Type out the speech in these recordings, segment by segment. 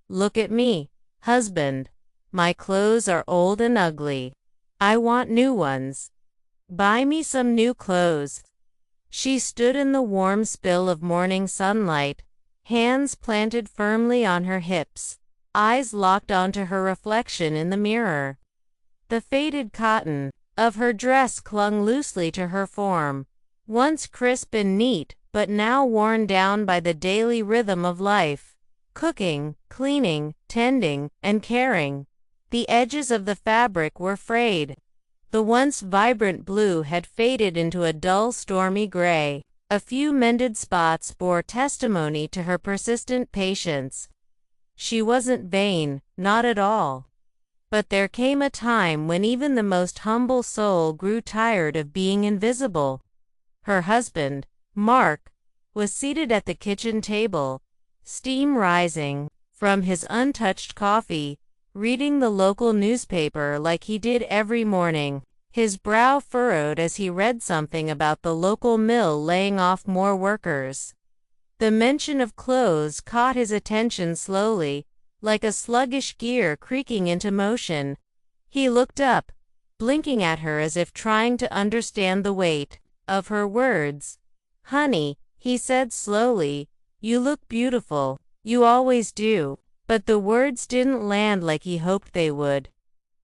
Look at me, husband. My clothes are old and ugly. I want new ones. Buy me some new clothes. She stood in the warm spill of morning sunlight, hands planted firmly on her hips, eyes locked onto her reflection in the mirror. The faded cotton of her dress clung loosely to her form, once crisp and neat, but now worn down by the daily rhythm of life. Cooking, cleaning, tending, and caring. The edges of the fabric were frayed. The once vibrant blue had faded into a dull, stormy gray. A few mended spots bore testimony to her persistent patience. She wasn't vain, not at all. But there came a time when even the most humble soul grew tired of being invisible. Her husband, Mark, was seated at the kitchen table, steam rising from his untouched coffee, reading the local newspaper like he did every morning. His brow furrowed as he read something about the local mill laying off more workers. The mention of clothes caught his attention slowly, like a sluggish gear creaking into motion. He looked up, blinking at her as if trying to understand the weight of her words. "Honey," he said slowly, "you look beautiful. You always do." But the words didn't land like he hoped they would.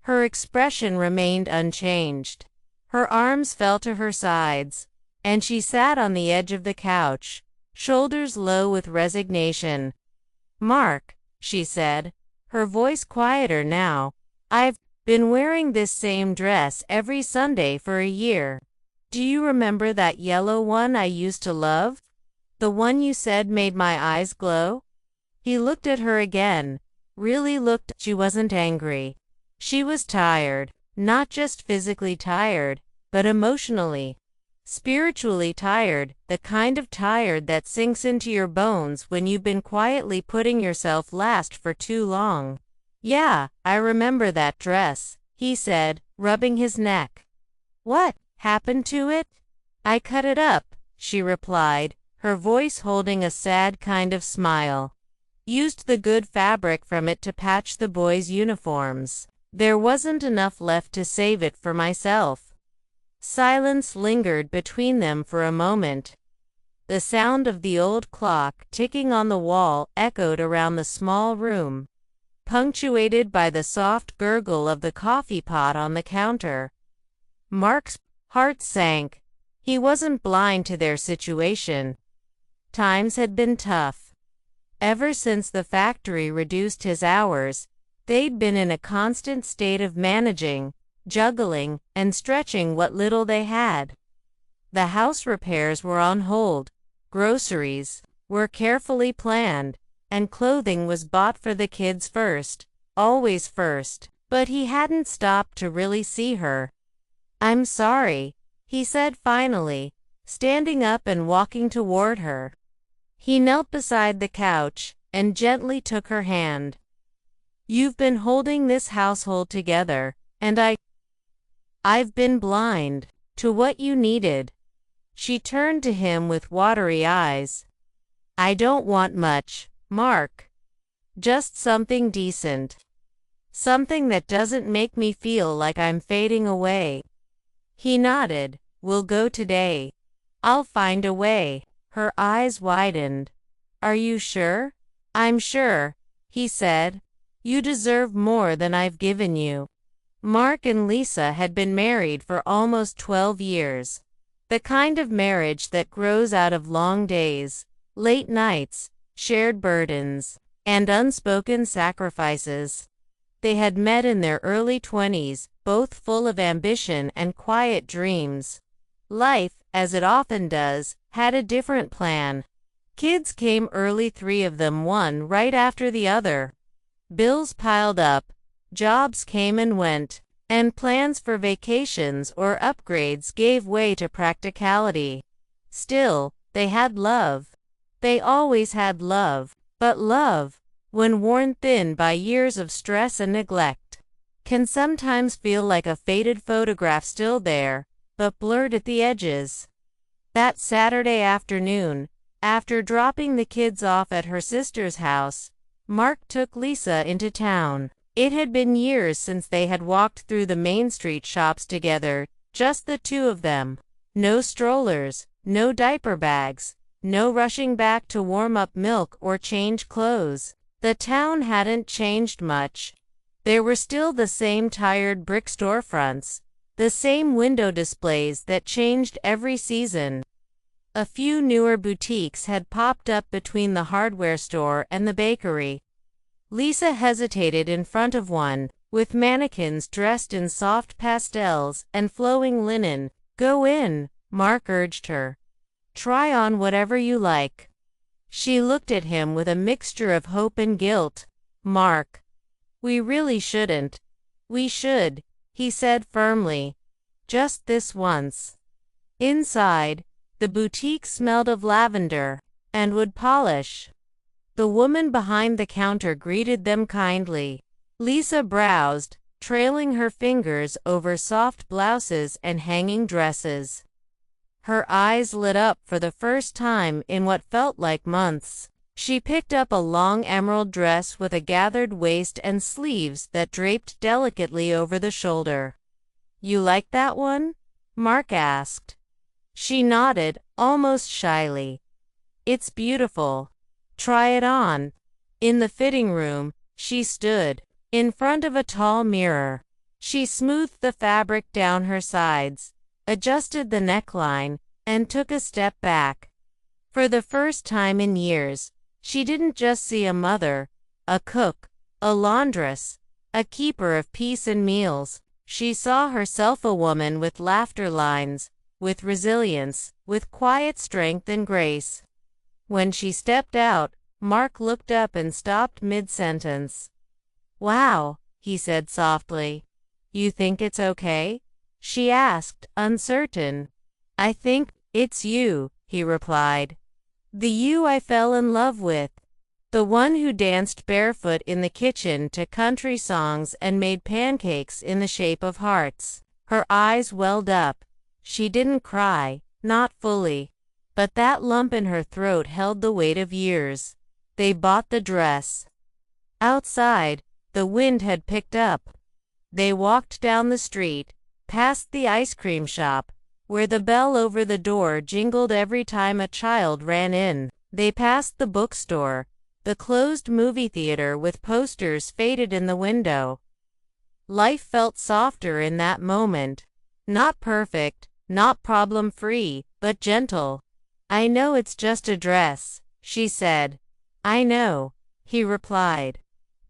Her expression remained unchanged. Her arms fell to her sides, and she sat on the edge of the couch, shoulders low with resignation. "Mark," she said, her voice quieter now, "I've been wearing this same dress every Sunday for a year. Do you remember that yellow one I used to love? The one you said made my eyes glow?" He looked at her again, really looked. She wasn't angry. She was tired, not just physically tired, but emotionally, spiritually tired, the kind of tired that sinks into your bones when you've been quietly putting yourself last for too long. "Yeah, I remember that dress," he said, rubbing his neck. "What happened to it?" "I cut it up," she replied, her voice holding a sad kind of smile. "Used the good fabric from it to patch the boys' uniforms. There wasn't enough left to save it for myself." Silence lingered between them for a moment. The sound of the old clock ticking on the wall echoed around the small room, punctuated by the soft gurgle of the coffee pot on the counter. Mark's heart sank. He wasn't blind to their situation. Times had been tough. Ever since the factory reduced his hours, they'd been in a constant state of managing, juggling, and stretching what little they had. The house repairs were on hold, groceries were carefully planned, and clothing was bought for the kids first, always first. But he hadn't stopped to really see her. "I'm sorry," he said finally, standing up and walking toward her. He knelt beside the couch and gently took her hand. "You've been holding this household together, and I've been blind to what you needed." She turned to him with watery eyes. "I don't want much, Mark. Just something decent. Something that doesn't make me feel like I'm fading away." He nodded. "We'll go today. I'll find a way." Her eyes widened. "Are you sure?" "I'm sure," he said. "You deserve more than I've given you." Mark and Lisa had been married for almost 12 years. The kind of marriage that grows out of long days, late nights, shared burdens, and unspoken sacrifices. They had met in their early 20s, both full of ambition and quiet dreams. Life, as it often does, had a different plan. Kids came early, 3 of them, one right after the other. Bills piled up, jobs came and went, and plans for vacations or upgrades gave way to practicality. Still, they had love. They always had love. But love, when worn thin by years of stress and neglect, can sometimes feel like a faded photograph, still there, but blurred at the edges. That Saturday afternoon, after dropping the kids off at her sister's house, Mark took Lisa into town. It had been years since they had walked through the Main Street shops together, just the two of them. No strollers, no diaper bags, no rushing back to warm up milk or change clothes. The town hadn't changed much. There were still the same tired brick storefronts, the same window displays that changed every season. A few newer boutiques had popped up between the hardware store and the bakery. Lisa hesitated in front of one, with mannequins dressed in soft pastels and flowing linen. "Go in," Mark urged her. "Try on whatever you like." She looked at him with a mixture of hope and guilt. "Mark, we really shouldn't." "We should," he said firmly. "Just this once." Inside, the boutique smelled of lavender and wood polish. The woman behind the counter greeted them kindly. Lisa browsed, trailing her fingers over soft blouses and hanging dresses. Her eyes lit up for the first time in what felt like months. She picked up a long emerald dress with a gathered waist and sleeves that draped delicately over the shoulder. "You like that one?" Mark asked. She nodded, almost shyly. "It's beautiful. Try it on." In the fitting room, she stood in front of a tall mirror. She smoothed the fabric down her sides, adjusted the neckline, and took a step back. For the first time in years, she didn't just see a mother, a cook, a laundress, a keeper of peace and meals. She saw herself a woman with laughter lines, with resilience, with quiet strength and grace. When she stepped out, Mark looked up and stopped mid-sentence. "Wow," he said softly. "You think it's okay?" she asked, uncertain. "I think it's you," he replied. "The you I fell in love with. The one who danced barefoot in the kitchen to country songs and made pancakes in the shape of hearts." Her eyes welled up. She didn't cry, not fully, but that lump in her throat held the weight of years. They bought the dress. Outside, the wind had picked up. They walked down the street, past the ice cream shop, where the bell over the door jingled every time a child ran in. They passed the bookstore, the closed movie theater with posters faded in the window. Life felt softer in that moment. Not perfect, not problem-free, but gentle. "I know it's just a dress," she said. "I know," he replied.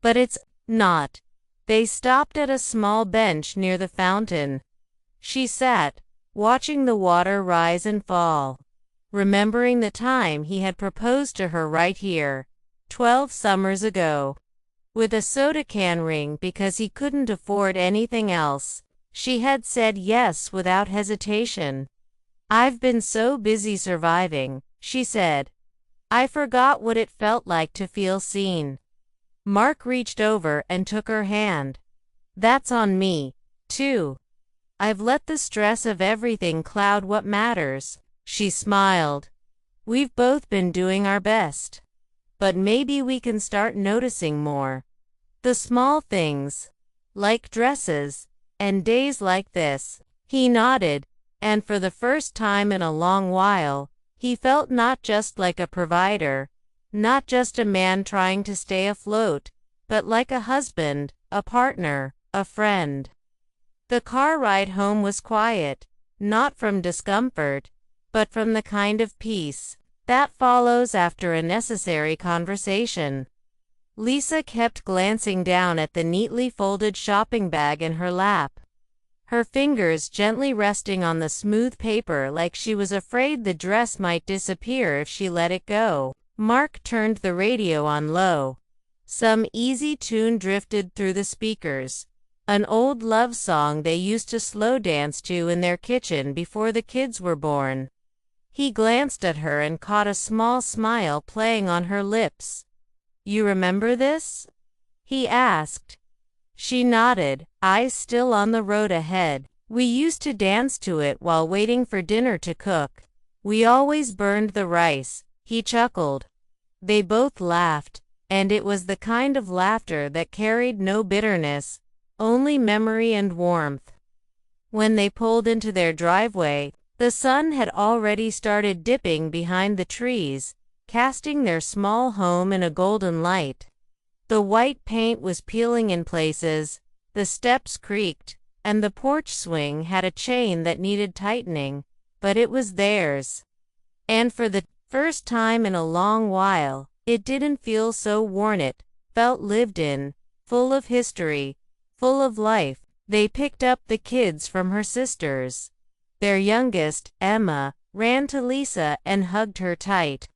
"But it's not." They stopped at a small bench near the fountain. She sat, watching the water rise and fall, remembering the time he had proposed to her right here, 12 summers ago. With a soda can ring because he couldn't afford anything else, she had said yes without hesitation. "I've been so busy surviving," she said. "I forgot what it felt like to feel seen." Mark reached over and took her hand. "That's on me, too. I've let the stress of everything cloud what matters." She smiled. "We've both been doing our best. But maybe we can start noticing more. The small things, like dresses, and days like this." He nodded, and for the first time in a long while, he felt not just like a provider, not just a man trying to stay afloat, but like a husband, a partner, a friend. The car ride home was quiet, not from discomfort, but from the kind of peace that follows after a necessary conversation. Lisa kept glancing down at the neatly folded shopping bag in her lap, her fingers gently resting on the smooth paper like she was afraid the dress might disappear if she let it go. Mark turned the radio on low. Some easy tune drifted through the speakers, an old love song they used to slow dance to in their kitchen before the kids were born. He glanced at her and caught a small smile playing on her lips. "You remember this?" he asked. She nodded, eyes still on the road ahead. "We used to dance to it while waiting for dinner to cook. We always burned the rice," he chuckled. They both laughed, and it was the kind of laughter that carried no bitterness, only memory and warmth. When they pulled into their driveway, the sun had already started dipping behind the trees, casting their small home in a golden light. The white paint was peeling in places, the steps creaked, and the porch swing had a chain that needed tightening, but it was theirs. And for the first time in a long while, it didn't feel so worn. It felt lived in, full of history, full of life. They picked up the kids from her sisters. Their youngest, Emma, ran to Lisa and hugged her tight.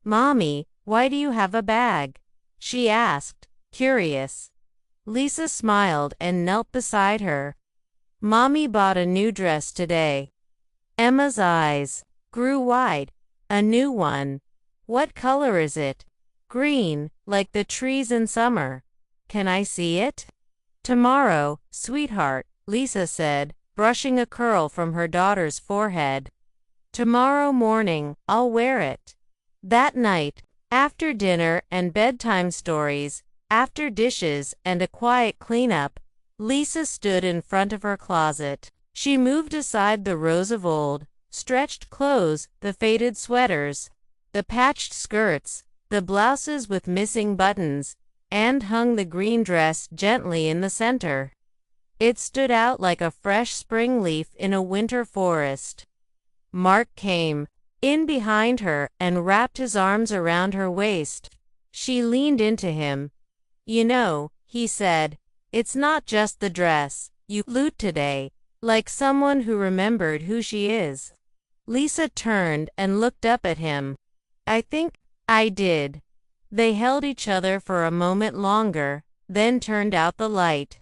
"Mommy, why do you have a bag?" she asked, curious. Lisa smiled and knelt beside her. "Mommy bought a new dress today." Emma's eyes grew wide. "A new one? What color is it?" "Green, like the trees in summer." "Can I see it?" "Tomorrow, sweetheart," Lisa said, brushing a curl from her daughter's forehead. "Tomorrow morning, I'll wear it." That night, after dinner and bedtime stories, after dishes and a quiet cleanup, Lisa stood in front of her closet. She moved aside the rows of old, stretched clothes, the faded sweaters, the patched skirts, the blouses with missing buttons, and hung the green dress gently in the center. It stood out like a fresh spring leaf in a winter forest. Mark came in behind her and wrapped his arms around her waist. She leaned into him. "You know," he said, "it's not just the dress. You look today like someone who remembered who she is." Lisa turned and looked up at him. "I think I did." They held each other for a moment longer, then turned out the light.